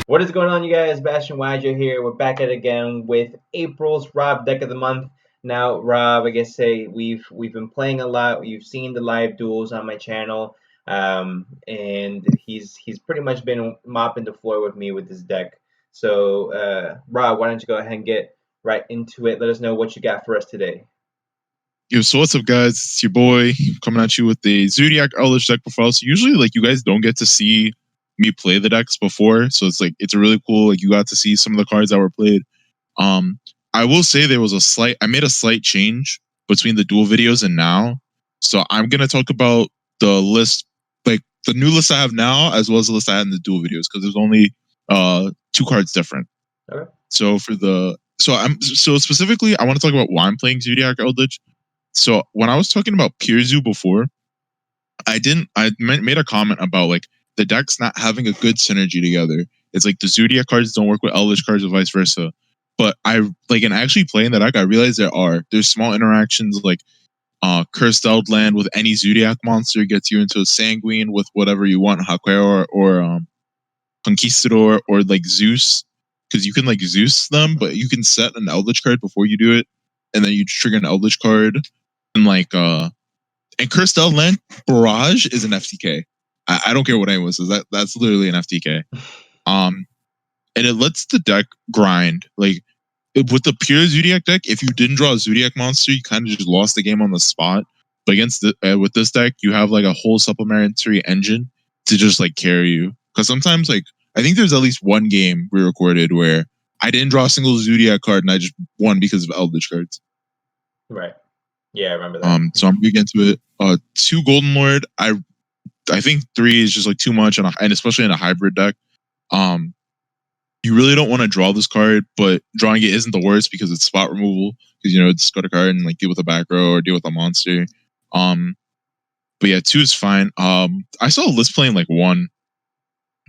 What is going on, you guys? Bashtian here. We're back at it again with April's Rob Deck of the Month. Now, Rob, I guess we've been playing a lot. You've seen the live duels on my channel, and he's pretty much been mopping the floor with me with this deck. So, Rob, why don't you go ahead and get right into it? Let us know what you got for us today. Yo, so what's up, guys? It's your boy coming at you with the Zoodiac Eldlich deck profile. So usually, you guys don't get to see me play the decks before, so it's a really cool. You got to see some of the cards that were played. I will say there was I made a slight change between the dual videos and now. So I'm gonna talk about the list, like the new list I have now, as well as the list I had in the dual videos, because there's only two cards different. Okay. So so specifically, I want to talk about why I'm playing Zoodiac Eldlich. So when I was talking about Pure Zoo before, I made a comment about the decks not having a good synergy together. It's like the Zoodiac cards don't work with Eldritch cards or vice versa. But in actually playing the deck, I realized there's small interactions like Cursed Eldland with any Zoodiac monster gets you into a Sanguine with whatever you want, Haquera or Conquistador or Zeus. Because you can Zeus them, but you can set an Eldritch card before you do it, and then you trigger an Eldritch card. And Cursed Eldland Barrage is an FTK. I don't care what anyone says. That's literally an FTK. And it lets the deck grind. With the pure Zoodiac deck, if you didn't draw a Zoodiac monster, you kind of just lost the game on the spot. But with this deck, you have a whole supplementary engine to just carry you. Because sometimes I think there's at least one game we recorded where I didn't draw a single Zoodiac card and I just won because of Eldritch cards. Right. Yeah, I remember that. So I'm big into it. 2 Golden Lord. I think 3 is just too much, and especially in a hybrid deck. You really don't want to draw this card, but drawing it isn't the worst because it's spot removal. Because discard a card and deal with a back row or deal with a monster. But yeah, 2 is fine. I saw a list playing 1,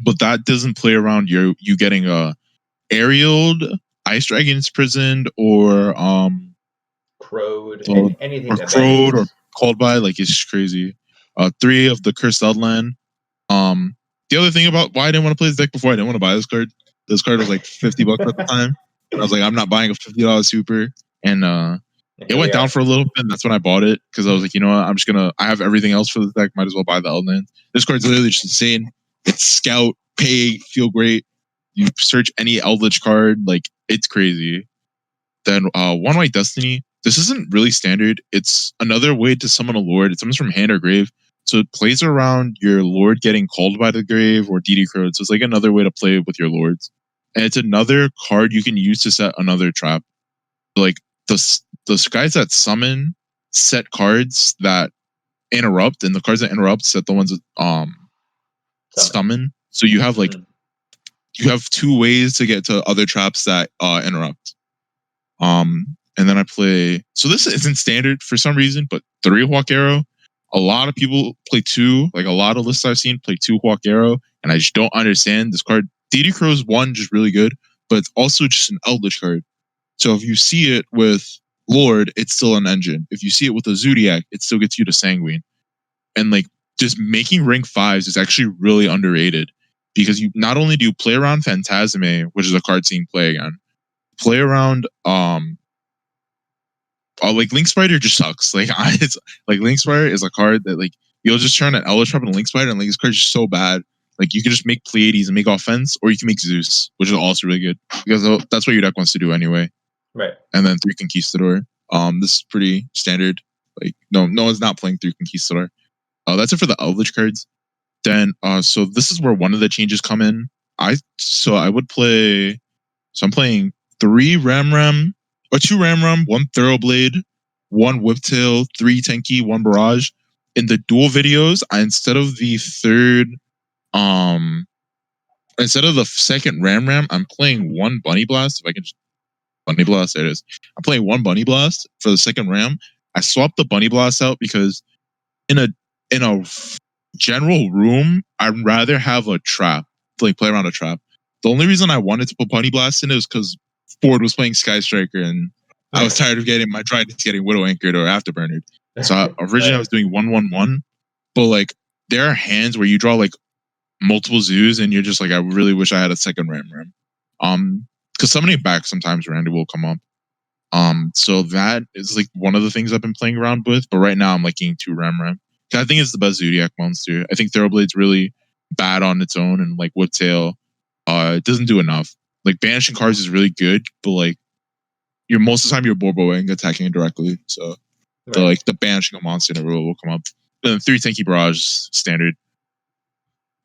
but that doesn't play around you getting a aerialed, Ice Dragon's Prisoned, or Crowed, anything or that crowed or bans. called by. It's just crazy. 3 of the Cursed Eldland. The other thing about why I didn't want to play this deck before, I didn't want to buy this card. This card was $50 at the time. And I was I'm not buying a $50 super. And it went down for a little bit, and that's when I bought it, because I was you know what, I have everything else for this deck, might as well buy the Eldland. This card's literally just insane. It's scout, pay, feel great. You search any Eldritch card, it's crazy. Then 1 White Destiny. This isn't really standard. It's another way to summon a lord. It summons from hand or grave. So it plays around your lord getting called by the grave or DD Crowed. So it's another way to play with your lords. And it's another card you can use to set another trap. The guys that summon set cards that interrupt, and the cards that interrupt set the ones that summon. So you have you have 2 ways to get to other traps that interrupt. And then I play. So this isn't standard for some reason, but 3 Hawk Arrow. A lot of people play 2. A lot of lists I've seen play 2 Hawk Arrow, and I just don't understand this card. DD Crow's 1 just really good, but it's also just an Eldritch card. So if you see it with Lord, it's still an engine. If you see it with a Zoodiac, it still gets you to Sanguine. And just making rank 5s is actually really underrated, because you not only do you play around Phantasme, which is a card seeing play again, play around Link Spider just sucks. It's Link Spider is a card that you'll just turn an Eldritch Trap and Link Spider, and this card's just so bad. You can just make Pleiades and make offense, or you can make Zeus, which is also really good, because that's what your deck wants to do anyway. Right. And then 3 Conquistador. This is pretty standard. No one's not playing 3 Conquistador. That's it for the Eldritch cards. Then so this is where one of the changes come in. I would play. So I'm playing 3 Ram, or 2 Ram, 1 Thoroughblade, 1 Whiptail, 3 Tenki, 1 Barrage. In the dual videos, instead of the second Ram, I'm playing 1 Bunny Blast. If I can just Bunny Blast, there it is. I'm playing 1 Bunny Blast for the second Ram. I swapped the Bunny Blast out because in a general room, I'd rather have a trap, play around a trap. The only reason I wanted to put Bunny Blast in is because Ford was playing Sky Striker, and I was tired of getting my Tridents getting Widow Anchored or Afterburnered. So originally I was doing 1/1/1, but there are hands where you draw multiple zoos, and you're just like, I really wish I had a second Ram. Because summoning back sometimes Randy will come up. So that is like one of the things I've been playing around with. But right now I'm liking 2 Ram. I think it's the best Zoodiac monster. I think Thoroughblade's really bad on its own, and like Whiptail, it doesn't do enough. Like banishing cards is really good, but like you're most of the time you're borboing attacking it directly. So the banishing a monster in a row will come up. Then 3 Tanky Barrage standard.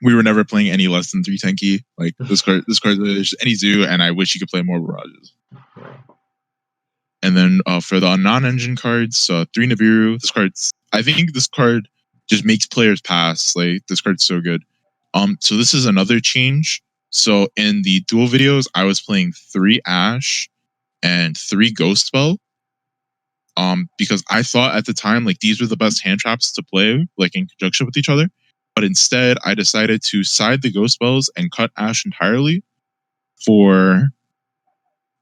We were never playing any less than 3 Tanky. Like this card is any zoo, and I wish you could play more Barrages. And then for the non-engine cards, 3 Nibiru. I think this card just makes players pass. Like this card's so good. So this is another change. So in the duel videos, I was playing 3 Ash and 3 Ghost Spell. Because I thought at the time like these were the best hand traps to play, like in conjunction with each other. But instead, I decided to side the Ghost Spells and cut Ash entirely for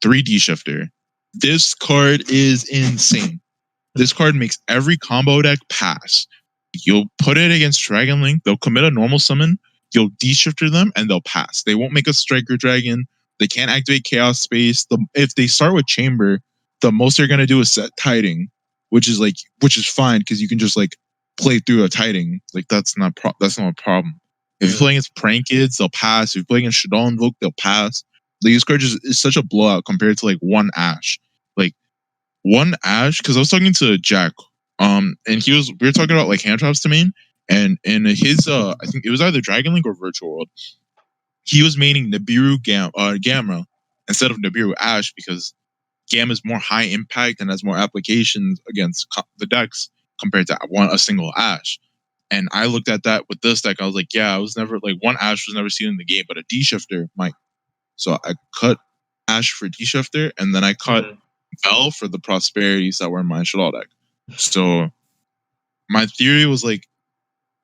3D Shifter. This card is insane. This card makes every combo deck pass. You'll put it against Dragon Link, they'll commit a normal summon, you'll D-Shifter them, and they'll pass. They won't make a Striker Dragon. They can't activate Chaos Space. If they start with Chamber, the most they're gonna do is set Tiding, which is fine because you can just like play through a Tiding. Like that's not a problem. If you're playing against Prank Kids, they'll pass. If you're playing against Shadow Invoke, they'll pass. This card is such a blowout compared to like 1 Ash. Like 1 Ash, because I was talking to Jack, and we were talking about like hand traps to main, and in his I think it was either Dragon Link or Virtual World, he was maining Nibiru Gamma instead of Nibiru Ash because Gamma is more high impact and has more applications against the decks compared to a single Ash. And I looked at that with this deck, I was like, yeah, I was never like 1 Ash was never seen in the game, but a D-Shifter might. So I cut Ash for D-Shifter, and then I cut Bell for the prosperities that were in my Shadow deck. So my theory was like,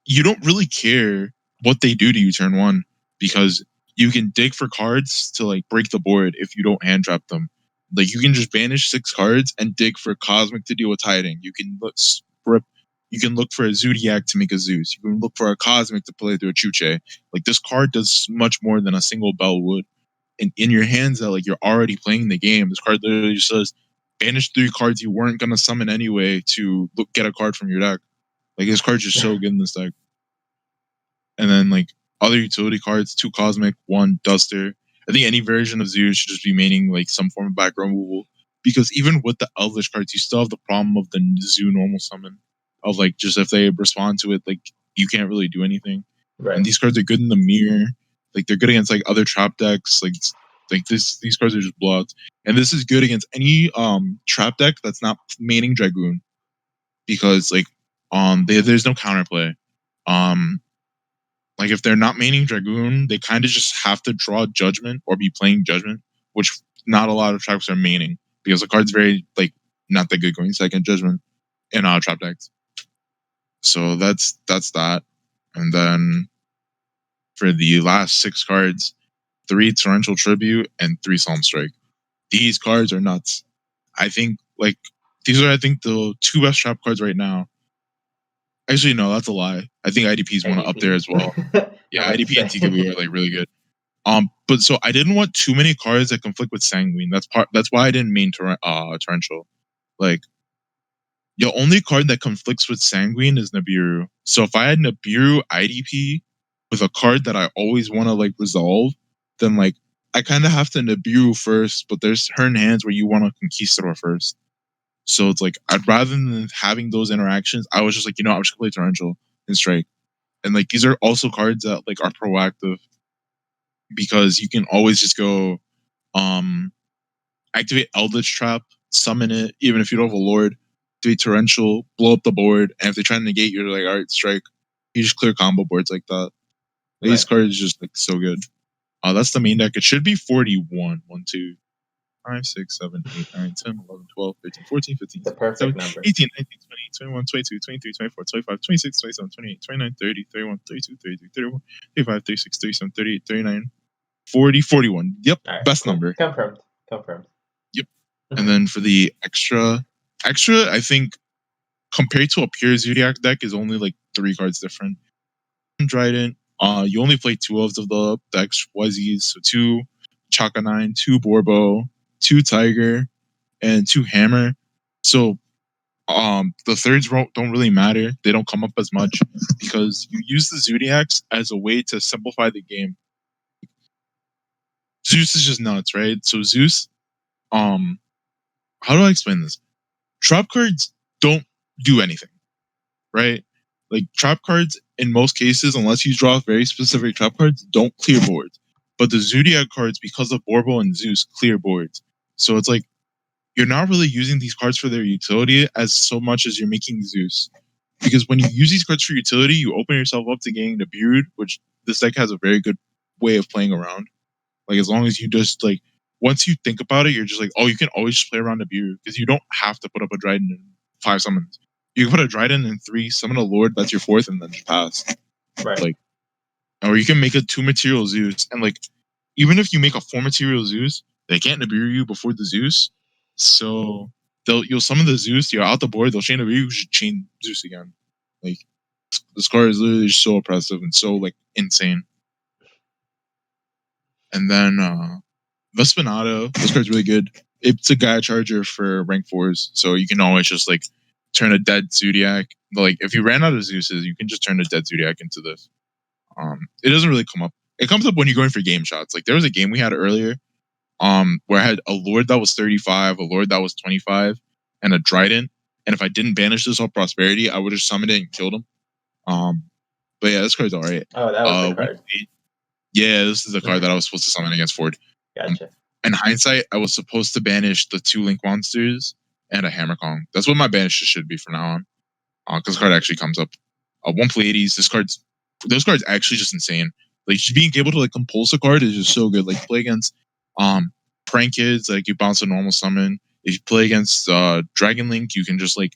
you don't really care what they do to you turn 1 because you can dig for cards to like break the board if you don't hand trap them. Like you can just banish 6 cards and dig for Cosmic to deal with Tiding. You can look for a Zoodiac to make a Zeus. You can look for a Cosmic to play through a Chuche. Like this card does much more than a single Bell would. And in your hands that like you're already playing the game, this card literally just says banish 3 cards you weren't gonna summon anyway to get a card from your deck. Like this card's just so good in this deck. And then like other utility cards, 2 Cosmic, 1 Duster. I think any version of Zoo should just be maining like some form of background removal. Because even with the Eldlich cards, you still have the problem of the Zoo normal summon. Of like just if they respond to it, like you can't really do anything. And these cards are good in the mirror. Like they're good against like other trap decks. Like these cards are just blocks. And this is good against any trap deck that's not maining Dragoon. Because like there's no counterplay. Like if they're not maining Dragoon, they kind of just have to draw Judgment or be playing Judgment, which not a lot of traps are maining because the card's very like not that good going second Judgment in trap decks. So that's that. And then for the last 6 cards, 3 Torrential Tribute and 3 Psalm Strike. These cards are nuts. I think like these are the 2 best trap cards right now. Actually, no, that's a lie. I think IDP's one up there as well. Yeah, IDP and TKB are like really good. But so I didn't want too many cards that conflict with Sanguine. That's why I didn't main Torrential. Like the only card that conflicts with Sanguine is Nibiru. So if I had Nibiru IDP with a card that I always want to like resolve, then like I kind of have to Nibiru first, but there's certain hands where you want to Conquistador first. So it's like I'd rather than having those interactions, I was just like, I'm just gonna play Torrential and Strike. And like these are also cards that like are proactive because you can always just go activate Eldritch Trap, summon it, even if you don't have a Lord, do a Torrential, blow up the board, and if they try to negate, you're like, alright, Strike. You just clear combo boards like that. These cards are just like so good. That's the main deck. It should be 41. 1, 2, 5, 6, 7, 8, 9, 10, 11, 12, 13, 14, 15, 16, 17, 18, 19, 20, 21, 22, 23, 24, 25, 26, 27, 28, 29, 30, 31, 32, 33, 31, 35, 36, 37, 38, 39, 40, 41. Yep, right, best number. Confirmed. Yep. And then for the extra, I think compared to a pure Zoodiac deck is only like 3 cards different. Trident, You only play 2 of the decks Wuzzies, so 2 Chaka 9, 2 Borbo, 2 Tiger, and 2 Hammer. So the thirds don't really matter. They don't come up as much because you use the Zoodiacs as a way to simplify the game. Zeus is just nuts, right? So Zeus, how do I explain this? Trap cards don't do anything, right? Like trap cards in most cases, unless you draw very specific trap cards, don't clear boards. But the Zoodiac cards, because of Borbo and Zeus, clear boards. So it's like you're not really using these cards for their utility as so much as you're making Zeus. Because when you use these cards for utility, you open yourself up to getting the Beard, which this deck has a very good way of playing around. Like as long as you just like once you think about it, you're just like, oh, you can always just play around the Beard because you don't have to put up a Dryden in 5 summons. You can put a Dryden in 3, summon a Lord, that's your 4th, and then just pass. Right. Like, or you can make a 2 material Zeus, and like, even if you make a 4 material Zeus, they can't Nibiru you before the Zeus. So you'll summon the Zeus, you're out the board, they'll chain Nibiru, you should chain Zeus again. Like, this card is literally so oppressive and so like insane. And then Vespinato, this card's really good. It's a Gaia Charger for rank 4s, so you can always just like turn a dead Zoodiac. Like if you ran out of Zeuses, you can just turn a dead Zoodiac into this. It doesn't really come up. It comes up when you're going for game shots. Like there was a game we had earlier, where I had a Lord that was 35, a Lord that was 25, and a Dryden. And if I didn't banish this off Prosperity, I would have summoned it and killed him. But yeah, this card's alright. Oh, that was the card. Yeah, this is the card that I was supposed to summon against Ford. Gotcha. In hindsight, I was supposed to banish the 2 Link monsters and a Hammer Kong. That's what my banishes should be from now on. Because the card actually comes up. 1 Pleiades, those cards actually just insane. Like just being able to like compulse a card is just so good. Like play against Prank Kids, like you bounce a normal summon. If you play against Dragon Link, you can just like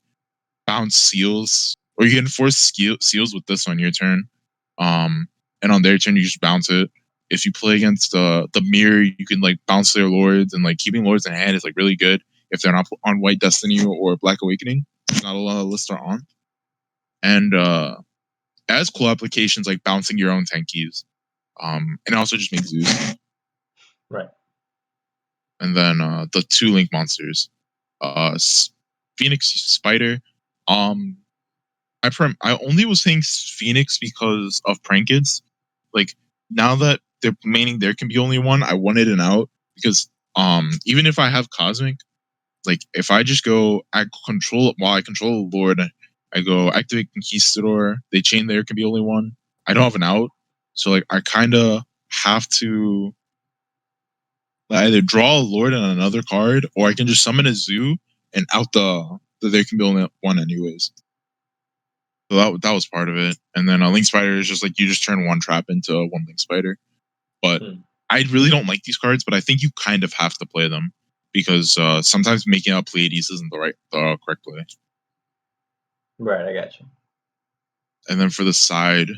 bounce seals. Or you can force seals with this on your turn. And on their turn you just bounce it. If you play against the mirror, you can like bounce their lords, and like keeping lords in hand is like really good if they're not on White Destiny or Black Awakening. Not a lot of lists are on. And as cool applications like bouncing your own Tenkies. And also just make Zeus. Right. And then the 2 Link monsters. Phoenix Spider. I only was saying Phoenix because of Prankids. Like now that they're maining there can be only one, I wanted an out because even if I have Cosmic, like if I just go I control the Lord, I go activate Conquistador, they chain there can be only one. I don't have an out. So like I kinda have to either draw a Lord and another card, or I can just summon a Zoo and out the there can be only one anyways. So that was part of it. And then a Link Spider is just like you just turn 1 trap into a 1 Link Spider. But I really don't like these cards, but I think you kind of have to play them because sometimes making out Pleiades isn't the correct play. Right, I got you. And then for the side,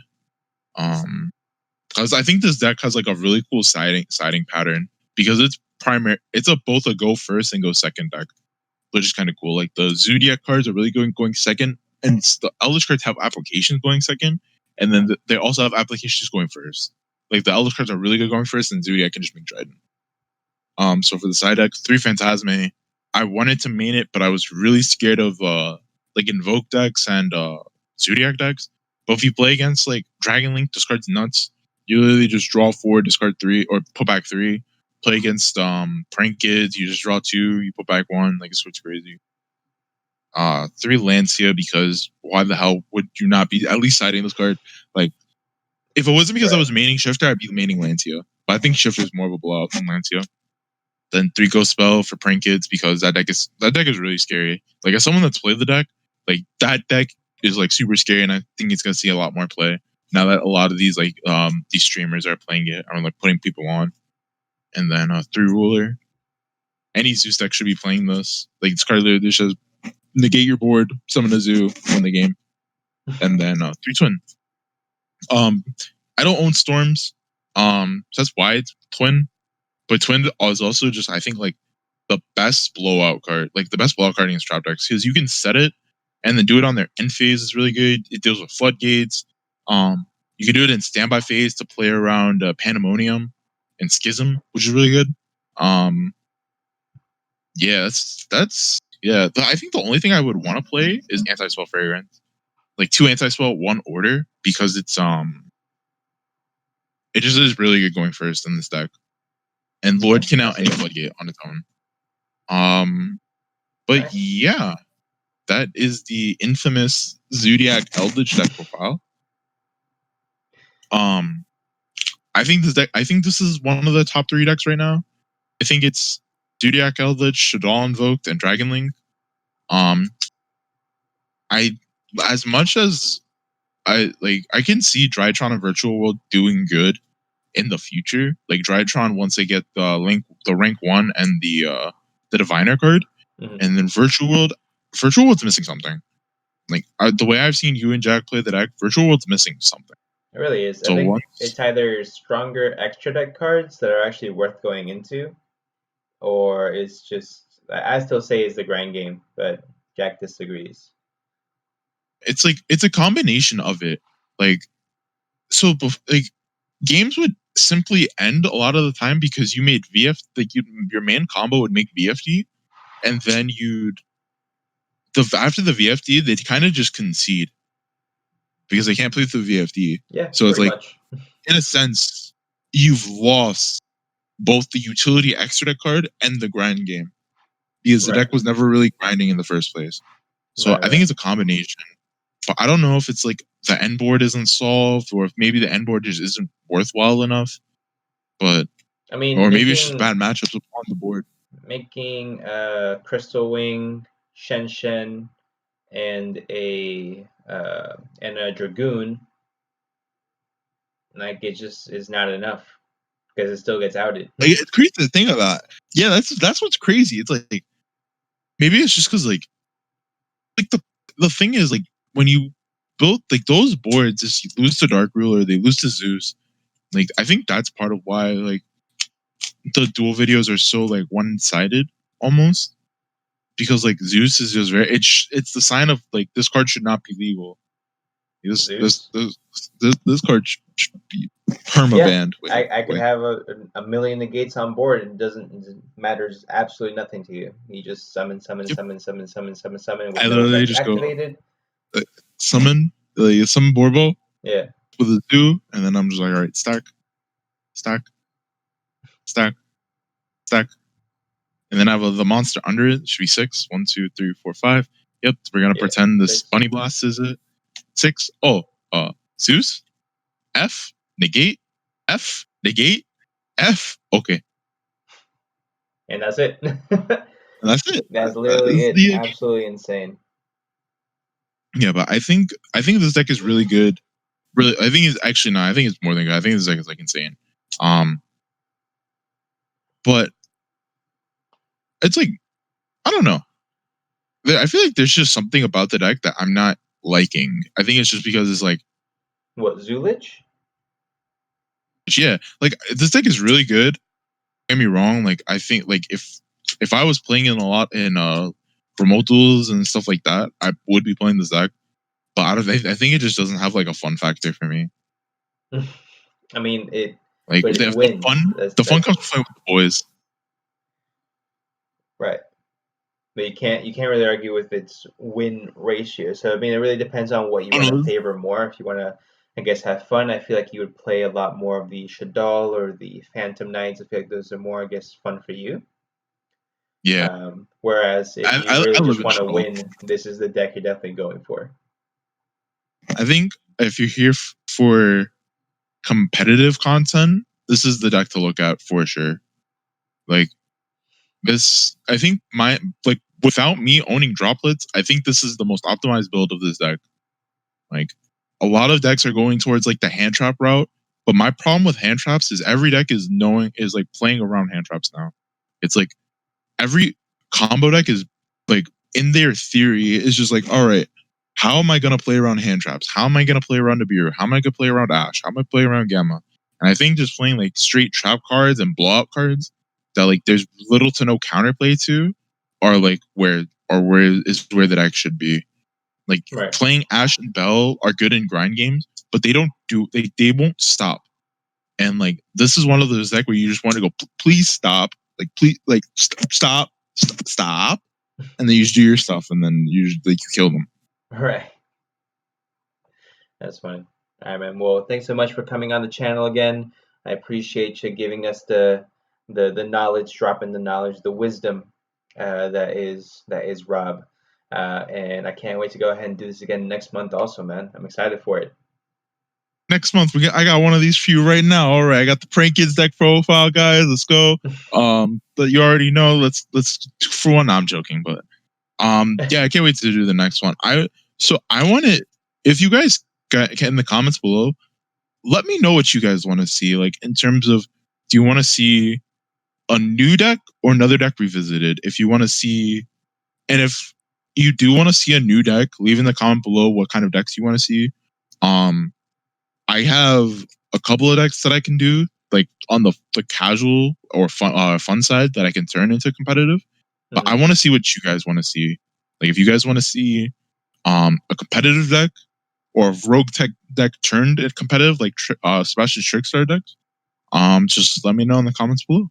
because I think this deck has like a really cool siding pattern because it's both a go first and go second deck, which is kind of cool. Like the Zoodiac cards are really going second, and the Eldlich cards have applications going second, and then they also have applications going first. Like the Eldlich cards are really good going first, and Zoodiac can just make Dryden. So for the side deck, 3 Phantasme. I wanted to main it, but I was really scared of like Invoke decks and Zoodiac decks. But if you play against like Dragon Link, this card's nuts. You literally just draw 4, discard 3, or put back 3. Play against Prank Kids, you just draw 2, you put back 1. Like it's crazy. 3 Lancia, because why the hell would you not be at least siding this card? Like if it wasn't because I was maining Shifter, I'd be maining Lancia. But I think Shifter is more of a blowout than Lancia. Then 3 Ghost Spell for Prank Kids because that deck is really scary. Like as someone that's played the deck, like that deck is like super scary, and I think it's gonna see a lot more play now that a lot of these like these streamers are playing it or like putting people on. And then 3 Ruler. Any Zeus deck should be playing this. Like this card literally just negate your board, summon a Zoo, win the game. And then 3 Twin. I don't own Storms. So that's why it's Twin. But Twin is also just, I think, like the best blowout card, like the best blowout card against trap decks, because you can set it and then do it on their end phase is really good. It deals with floodgates. You can do it in standby phase to play around Pandemonium and Schism, which is really good. Yeah, that's yeah. I think the only thing I would want to play is Anti-Spell Fragrance, like 2 Anti-Spell, 1 Order, because it just is really good going first in this deck, and Lord can out any Floodgate on its own. But yeah, that is the infamous Zoodiac Eldlich deck profile. I think this is one of the top 3 decks right now. I think it's Zoodiac Eldlich, Shaddoll Invoked, and Dragon Link. As much as I can see Drytron and Virtual World doing good in the future. Like Drytron, once they get the rank 1 and the Diviner card, and then Virtual World's missing something. Like the way I've seen you and Jack play the deck, Virtual World's missing something. It really is. So I think it's either stronger extra deck cards that are actually worth going into, or it's just, I still say it's the grind game, but Jack disagrees. It's a combination of it. Games would simply end a lot of the time because you made your main combo would make VFD, and then after the VFD they'd kind of just concede because they can't play through VFD. Yeah. So it's much. In a sense, you've lost both the utility extra deck card and the grind game because the deck was never really grinding in the first place. So I think it's a combination. But I don't know if it's like the end board isn't solved, or if maybe the end board just isn't worthwhile enough. But I mean, or maybe it's just bad matchups on the board. Making Crystal Wing, Shen, and a Dragoon, like, it just is not enough because it still gets outed. Like, it's crazy to think of that. Yeah, that's what's crazy. It's like maybe it's just because like the thing is, like, when you build like those boards, is you lose to Dark Ruler, they lose to Zeus. Like, I think that's part of why like the duel videos are so like one-sided almost, because like Zeus is just very it's the sign of like this card should not be legal. This card should be perma-banned. Yeah, I could have a million negates on board and it matters absolutely nothing to you. You just summon with I literally just activated. Go summon Borbo. Yeah. With a 2, and then I'm just like, all right, stack. And then I have the monster under it. It should be 6. 1, 2, 3, 4, 5. Yep, we're gonna pretend this 6. Bunny Blast is it. 6. Oh, Zeus, F, negate, F, negate, F. Okay. And that's it. That's it. That's literally it. Absolutely insane. Yeah, but I think this deck is really good. Really, I think it's actually not. I think it's more than good. I think this deck is like insane. But it's like, I don't know. I feel like there's just something about the deck that I'm not liking. I think it's just because it's like, what, Zoolich? Yeah, like this deck is really good. Don't get me wrong. Like, I think like if I was playing in a lot in remote duels and stuff like that, I would be playing this deck. But I think it just doesn't have like a fun factor for me. I mean, it like if the fun comes from playing with the boys. Right. But you can't really argue with its win ratio. So I mean, it really depends on what you want to favor more. If you want to, I guess, have fun, I feel like you would play a lot more of the Shaddoll or the Phantom Knights. I feel like those are more, I guess, fun for you. Yeah. Whereas if you really just want to win, this is the deck you're definitely going for. I think if you're here for competitive content, this is the deck to look at for sure. Like, this, I think without me owning droplets, I think this is the most optimized build of this deck. Like, a lot of decks are going towards like the hand trap route, but my problem with hand traps is every deck is like playing around hand traps now. It's like every combo deck is like, in their theory, is just like, all right, how am I gonna play around hand traps? How am I gonna play around Nibiru? How am I gonna play around Ash? How am I gonna play around Gamma? And I think just playing like straight trap cards and blowout cards that like there's little to no counterplay to, are like where the deck should be. Like playing Ash and Bell are good in grind games, but they won't stop. And like this is one of those decks where you just want to go, please stop, like please, like stop, and then you just do your stuff, and then you kill them. Right. That's fine. All right, man. Well, thanks so much for coming on the channel again. I appreciate you giving us the knowledge, dropping the knowledge, the wisdom that is Rob. And I can't wait to go ahead and do this again next month also, man. I'm excited for it. Next month I got one of these for you right now. All right, I got the Prank Kids deck profile, guys. Let's go. But you already know. Let's for one. No, I'm joking, but yeah, I can't wait to do the next one. I want it. If you guys get in the comments below, let me know what you guys want to see. Like in terms of, do you want to see a new deck or another deck revisited? If you want to see, and if you do want to see a new deck, leave in the comment below what kind of decks you want to see. I have a couple of decks that I can do, like on the casual or fun side, that I can turn into competitive. But I want to see what you guys want to see. Like if you guys want to see a competitive deck or a rogue tech deck turned it competitive, like Sebastian Trickstar decks, just let me know in the comments below.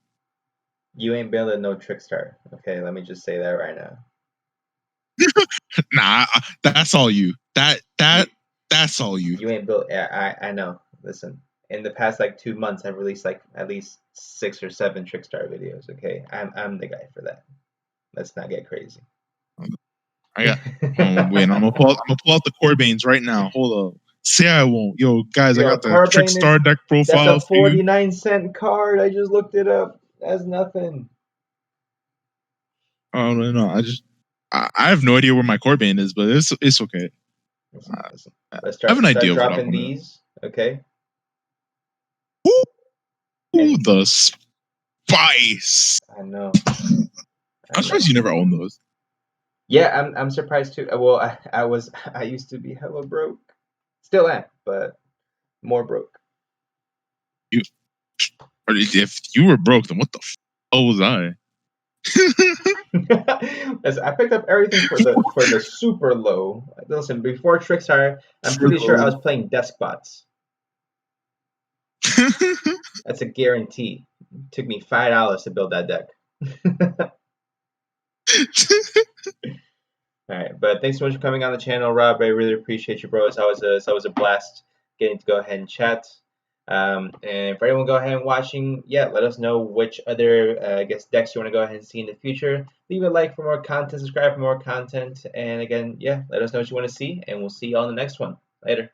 You ain't building no Trickstar. Okay, let me just say that right now. Nah, that's all you. That's all you. You ain't built. I know. Listen, in the past like 2 months, I've released like at least 6 or 7 Trickstar videos. Okay, I'm the guy for that. Let's not get crazy. I got. Wait, I'm gonna pull out the Corbanes right now. Hold up. Say I won't. Yo, guys, I got the Trickstar deck profile. That's a 49-cent card. I just looked it up. That's nothing. Oh no! I have no idea where my Corbane is, but it's okay. Listen. Let's start. I have an idea dropping these. Okay. Ooh, the spice. I know. I'm surprised you never owned those. Yeah, I'm surprised too. Well, I used to be hella broke. Still am, but more broke. If you were broke, then what the hell was I? I picked up everything for the super low. Listen, before Trickstar, I'm pretty sure I was playing Despots. That's a guarantee. It took me $5 to build that deck. All right, but thanks so much for coming on the channel, Rob. I really appreciate you, bro. It's always a blast getting to go ahead and chat. And for anyone go ahead and watching, yeah, let us know which other decks you want to go ahead and see in the future. Leave a like for more content, subscribe for more content, and again, yeah, let us know what you want to see, and we'll see you on the next one. Later.